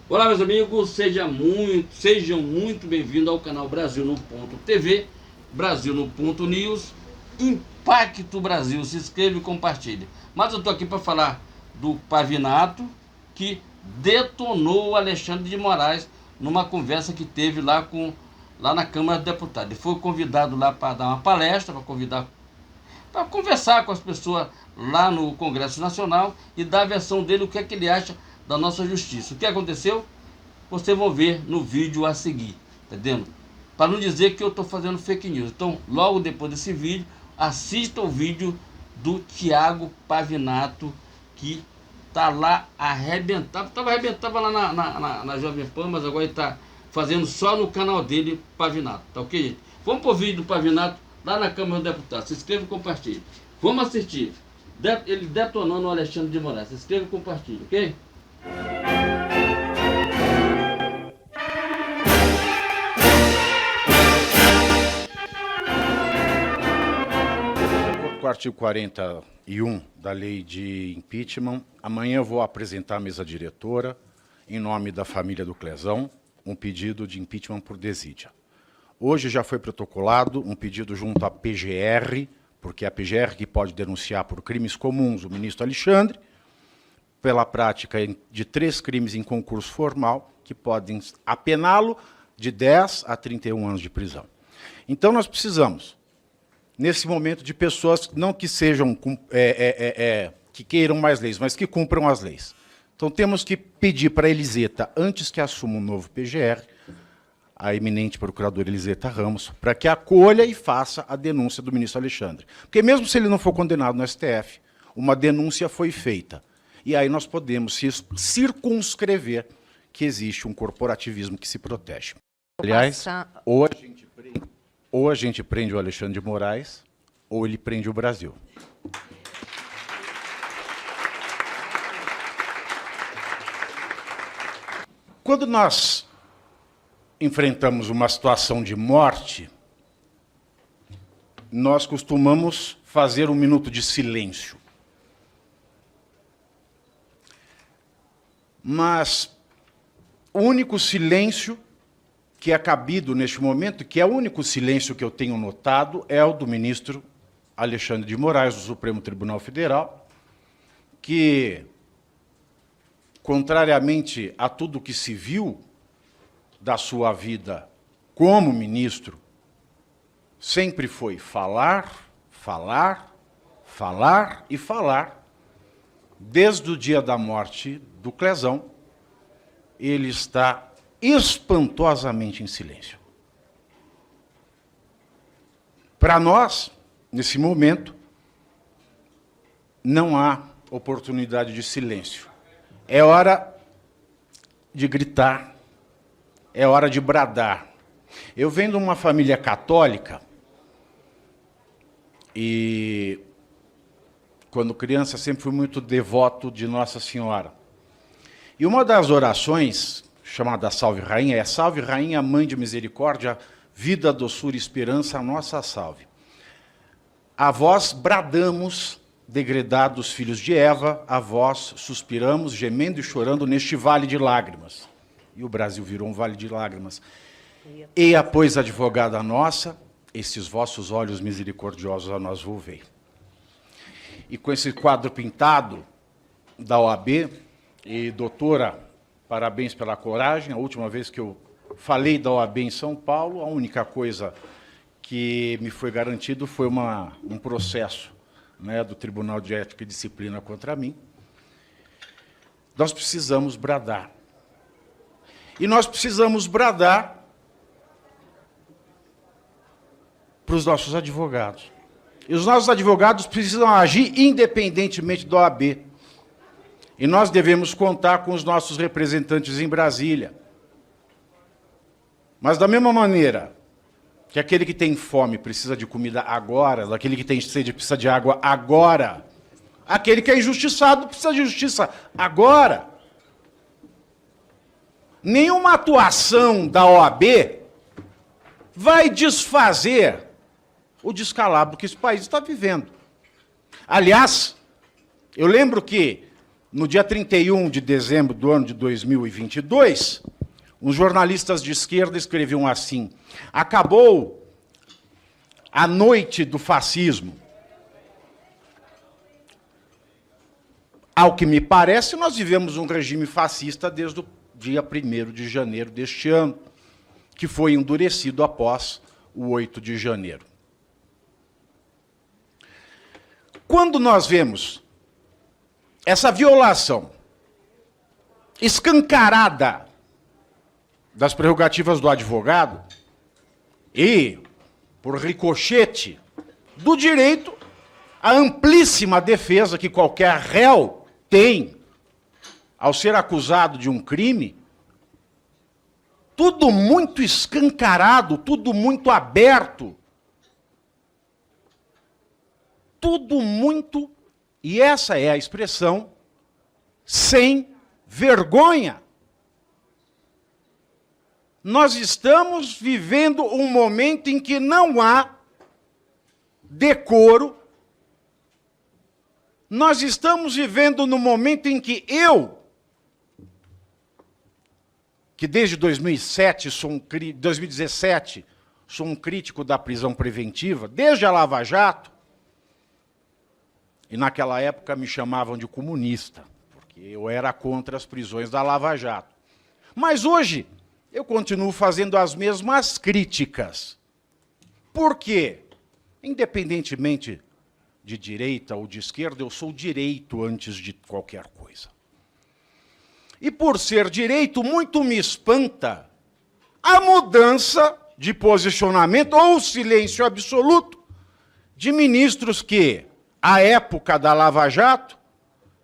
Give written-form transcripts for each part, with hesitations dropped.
Olá, meus amigos, sejam muito bem-vindos ao canal Brasil no Ponto TV, Brasil no Ponto News, Impacto Brasil. Se inscreva e compartilhe. Mas eu estou aqui para falar do Pavinato, que detonou o Alexandre de Moraes numa conversa que teve lá na Câmara dos Deputados. Ele foi convidado lá para dar uma palestra, para conversar com as pessoas lá no Congresso Nacional e dar a versão dele, o que é que ele acha da nossa justiça. O que aconteceu? Vocês vão ver no vídeo a seguir, entendendo? Para não dizer que eu estou fazendo fake news. Então, logo depois desse vídeo, assista o vídeo do Thiago Pavinato, que tá lá arrebentado. Arrebentava lá na Jovem Pan, mas agora ele está fazendo só no canal dele, Pavinato. Tá ok, gente? Vamos pro vídeo do Pavinato lá na Câmara dos Deputados. Se inscreva e compartilhe. Vamos assistir ele detonando o Alexandre de Moraes. Se inscreva e compartilhe, ok? Com o artigo 41 da lei de impeachment, amanhã eu vou apresentar à mesa diretora, em nome da família do Clezão, um pedido de impeachment por desídia. Hoje já foi protocolado um pedido junto à PGR, porque é a PGR que pode denunciar por crimes comuns o ministro Alexandre, pela prática de 3 crimes em concurso formal, que podem apená-lo de 10 a 31 anos de prisão. Então, nós precisamos, nesse momento, de pessoas não que sejam, que queiram mais leis, mas que cumpram as leis. Então, temos que pedir para a Eliseta, antes que assuma um novo PGR, a eminente procuradora Eliseta Ramos, para que acolha e faça a denúncia do ministro Alexandre. Porque mesmo se ele não for condenado no STF, uma denúncia foi feita. E aí nós podemos circunscrever que existe um corporativismo que se protege. Aliás, ou a gente prende o Alexandre de Moraes, ou ele prende o Brasil. Quando nós enfrentamos uma situação de morte, nós costumamos fazer um minuto de silêncio. Mas o único silêncio que é cabido neste momento, que é o único silêncio que eu tenho notado, é o do ministro Alexandre de Moraes, do Supremo Tribunal Federal, que, contrariamente a tudo que se viu da sua vida como ministro, sempre foi falar, falar, falar e falar. Desde o dia da morte do Clezão, ele está espantosamente em silêncio. Para nós, nesse momento, não há oportunidade de silêncio. É hora de gritar, é hora de bradar. Eu venho de uma família católica e, quando criança, sempre fui muito devoto de Nossa Senhora. E uma das orações, chamada Salve Rainha, é Salve Rainha, Mãe de Misericórdia, vida, doçura e esperança, a nossa salve. A vós bradamos, degredados filhos de Eva, a vós suspiramos, gemendo e chorando neste vale de lágrimas. E o Brasil virou um vale de lágrimas. Eia, pois, advogada nossa, esses vossos olhos misericordiosos a nós volvei. E com esse quadro pintado da OAB, e doutora, parabéns pela coragem. A última vez que eu falei da OAB em São Paulo, a única coisa que me foi garantido foi um processo, né, do Tribunal de Ética e Disciplina contra mim. Nós precisamos bradar. E nós precisamos bradar para os nossos advogados. E os nossos advogados precisam agir independentemente da OAB. E nós devemos contar com os nossos representantes em Brasília. Mas, da mesma maneira que aquele que tem fome precisa de comida agora, aquele que tem sede precisa de água agora, aquele que é injustiçado precisa de justiça agora. Nenhuma atuação da OAB vai desfazer o descalabro que esse país está vivendo. Aliás, eu lembro que no dia 31 de dezembro do ano de 2022, uns jornalistas de esquerda escreviam assim: acabou a noite do fascismo. Ao que me parece, nós vivemos um regime fascista desde o dia 1º de janeiro deste ano, que foi endurecido após o 8 de janeiro. Quando nós vemos essa violação escancarada das prerrogativas do advogado e, por ricochete, do direito à amplíssima defesa que qualquer réu tem ao ser acusado de um crime, tudo muito escancarado, tudo muito aberto, tudo muito, e essa é a expressão, sem vergonha. Nós estamos vivendo um momento em que não há decoro. Nós estamos vivendo no momento em que eu, que desde 2017 sou um crítico da prisão preventiva, desde a Lava Jato, e naquela época me chamavam de comunista, porque eu era contra as prisões da Lava Jato. Mas hoje eu continuo fazendo as mesmas críticas. Por quê? Independentemente de direita ou de esquerda, eu sou direito antes de qualquer coisa. E por ser direito, muito me espanta a mudança de posicionamento ou silêncio absoluto de ministros que, à época da Lava Jato,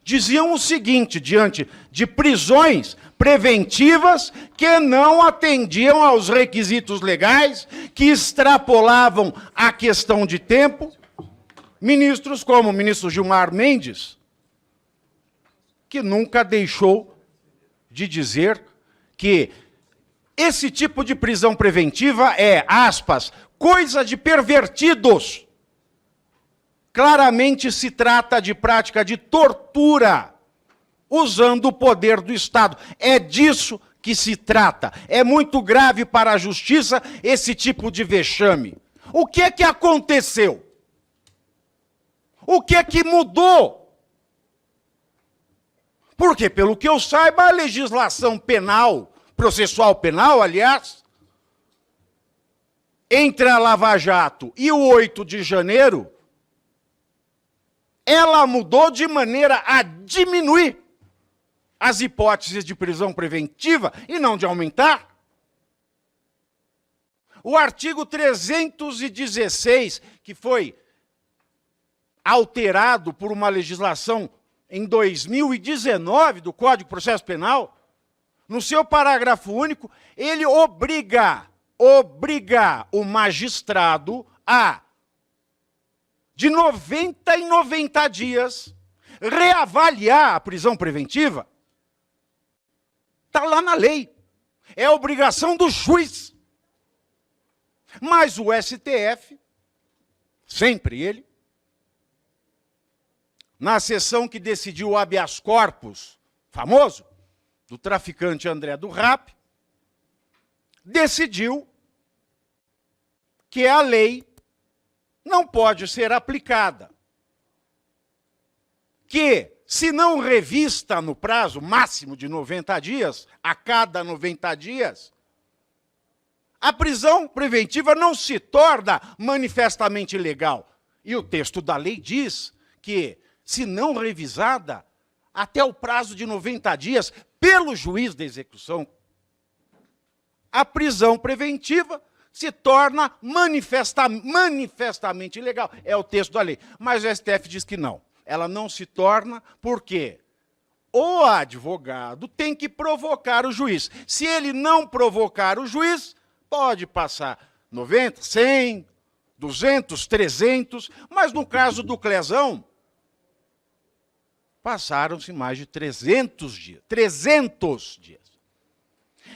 diziam o seguinte, diante de prisões preventivas que não atendiam aos requisitos legais, que extrapolavam a questão de tempo. Ministros como o ministro Gilmar Mendes, que nunca deixou de dizer que esse tipo de prisão preventiva é, aspas, coisa de pervertidos. Claramente se trata de prática de tortura, usando o poder do Estado. É disso que se trata. É muito grave para a justiça esse tipo de vexame. O que é que aconteceu? O que é que mudou? Porque, pelo que eu saiba, a legislação penal, processual penal, aliás, entre a Lava Jato e o 8 de janeiro, ela mudou de maneira a diminuir as hipóteses de prisão preventiva e não de aumentar. O artigo 316, que foi alterado por uma legislação em 2019 do Código de Processo Penal, no seu parágrafo único, ele obriga o magistrado a, de 90 em 90 dias, reavaliar a prisão preventiva. Está lá na lei. É obrigação do juiz. Mas o STF, sempre ele, na sessão que decidiu o habeas corpus, famoso, do traficante André do Rap, decidiu que a lei não pode ser aplicada. Que, se não revista no prazo máximo de 90 dias, a cada 90 dias, a prisão preventiva não se torna manifestamente ilegal. E o texto da lei diz que, se não revisada, até o prazo de 90 dias, pelo juiz da execução, a prisão preventiva se torna manifestamente ilegal. É o texto da lei. Mas o STF diz que não. Ela não se torna porque o advogado tem que provocar o juiz. Se ele não provocar o juiz, pode passar 90, 100, 200, 300, mas no caso do Clezão, passaram-se mais de 300 dias. 300 dias.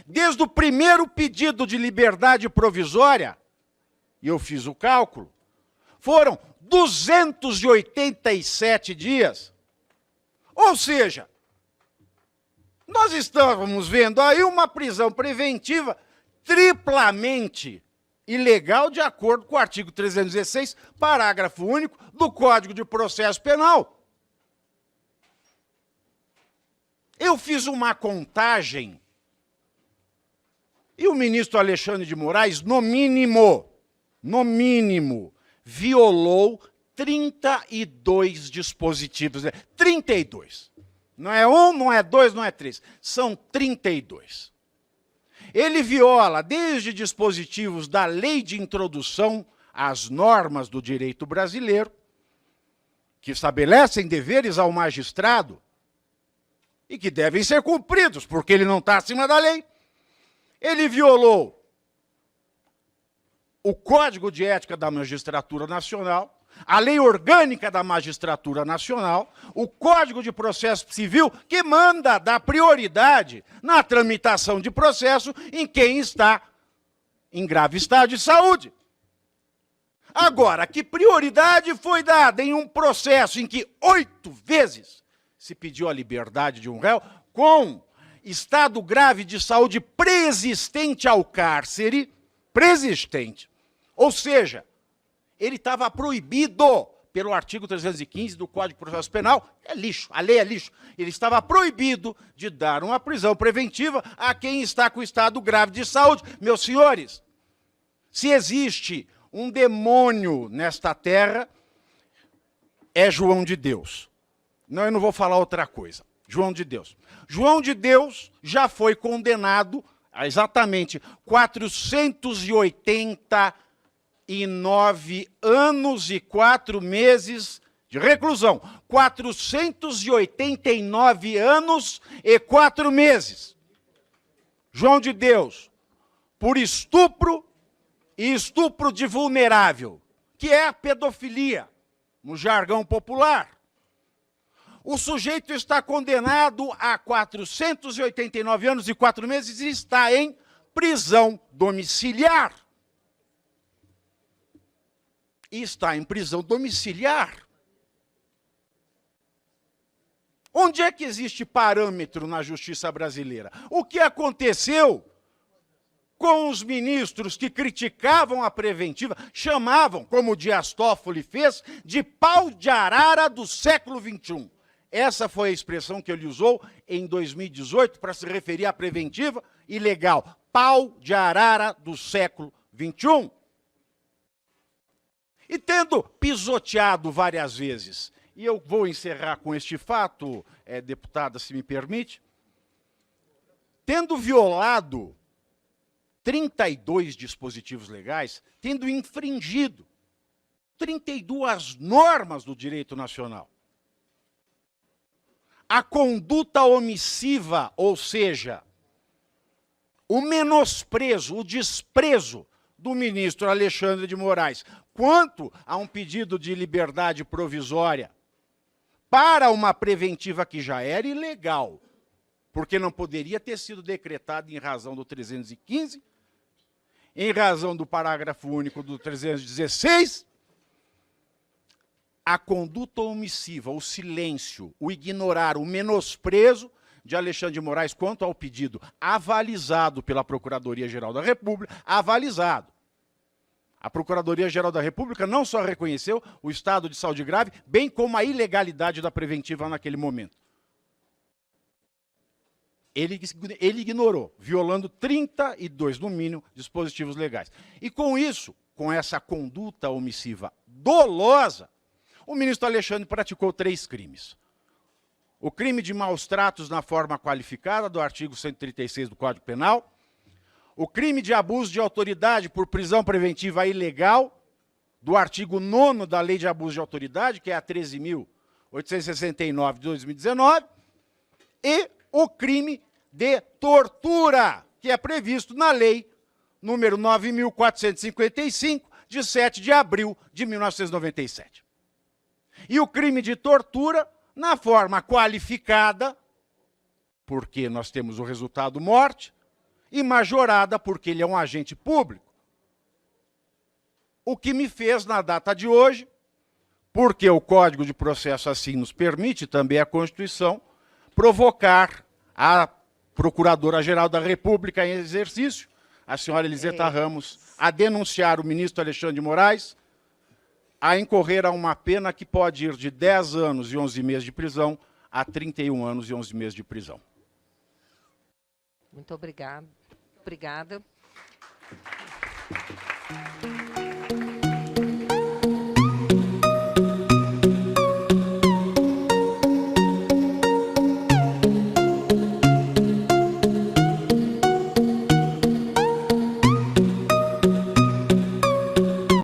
Desde o primeiro pedido de liberdade provisória, e eu fiz o cálculo, foram 287 dias. Ou seja, Nós estávamos vendo aí uma prisão preventiva triplamente ilegal, de acordo com o artigo 316, parágrafo único do Código de Processo Penal. Eu fiz uma contagem e o ministro Alexandre de Moraes, no mínimo, violou 32 dispositivos. 32. Não é um, não é dois, não é três. São 32. Ele viola desde dispositivos da Lei de Introdução às Normas do Direito Brasileiro, que estabelecem deveres ao magistrado e que devem ser cumpridos, porque ele não está acima da lei. Ele violou o Código de Ética da Magistratura Nacional, a Lei Orgânica da Magistratura Nacional, o Código de Processo Civil, que manda dar prioridade na tramitação de processo em quem está em grave estado de saúde. Agora, que prioridade foi dada em um processo em que 8 vezes se pediu a liberdade de um réu com estado grave de saúde preexistente ao cárcere, preexistente, ou seja, ele estava proibido pelo artigo 315 do Código de Processo Penal, é lixo, a lei é lixo. Ele estava proibido de dar uma prisão preventiva a quem está com estado grave de saúde. Meus senhores, se existe um demônio nesta terra, é João de Deus. Não, eu não vou falar outra coisa. João de Deus. João de Deus já foi condenado a exatamente 489 anos e 4 meses de reclusão. 489 anos e 4 meses. João de Deus, por estupro e estupro de vulnerável, que é a pedofilia, no jargão popular. O sujeito está condenado a 489 anos e 4 meses e está em prisão domiciliar. E está em prisão domiciliar. Onde é que existe parâmetro na justiça brasileira? O que aconteceu com os ministros que criticavam a preventiva, chamavam, como o Dias Toffoli fez, de pau de arara do século XXI. Essa foi a expressão que ele usou em 2018 para se referir à preventiva ilegal. Pau de arara do século XXI. E tendo pisoteado várias vezes, e eu vou encerrar com este fato, deputada, se me permite, tendo violado 32 dispositivos legais, tendo infringido 32 normas do direito nacional, a conduta omissiva, ou seja, o menosprezo, o desprezo do ministro Alexandre de Moraes quanto a um pedido de liberdade provisória para uma preventiva que já era ilegal, porque não poderia ter sido decretado em razão do 315, em razão do parágrafo único do 316, a conduta omissiva, o silêncio, o ignorar, o menosprezo de Alexandre de Moraes quanto ao pedido avalizado pela Procuradoria-Geral da República, avalizado. A Procuradoria-Geral da República não só reconheceu o estado de saúde grave, bem como a ilegalidade da preventiva naquele momento. Ele ignorou, violando 32, no mínimo, dispositivos legais. E com isso, com essa conduta omissiva dolosa, o ministro Alexandre praticou 3 crimes. O crime de maus-tratos na forma qualificada, do artigo 136 do Código Penal. O crime de abuso de autoridade por prisão preventiva ilegal, do artigo 9º da Lei de Abuso de Autoridade, que é a 13.869 de 2019. E o crime de tortura, que é previsto na Lei número 9.455, de 7 de abril de 1997. E o crime de tortura, na forma qualificada, porque nós temos o resultado morte, e majorada, porque ele é um agente público. O que me fez, na data de hoje, porque o Código de Processo assim nos permite, também a Constituição, provocar a Procuradora-Geral da República em exercício, a senhora Eliseta Ramos, a denunciar o ministro Alexandre de Moraes, a incorrer a uma pena que pode ir de 10 anos e 11 meses de prisão a 31 anos e 11 meses de prisão. Muito obrigada. Obrigada.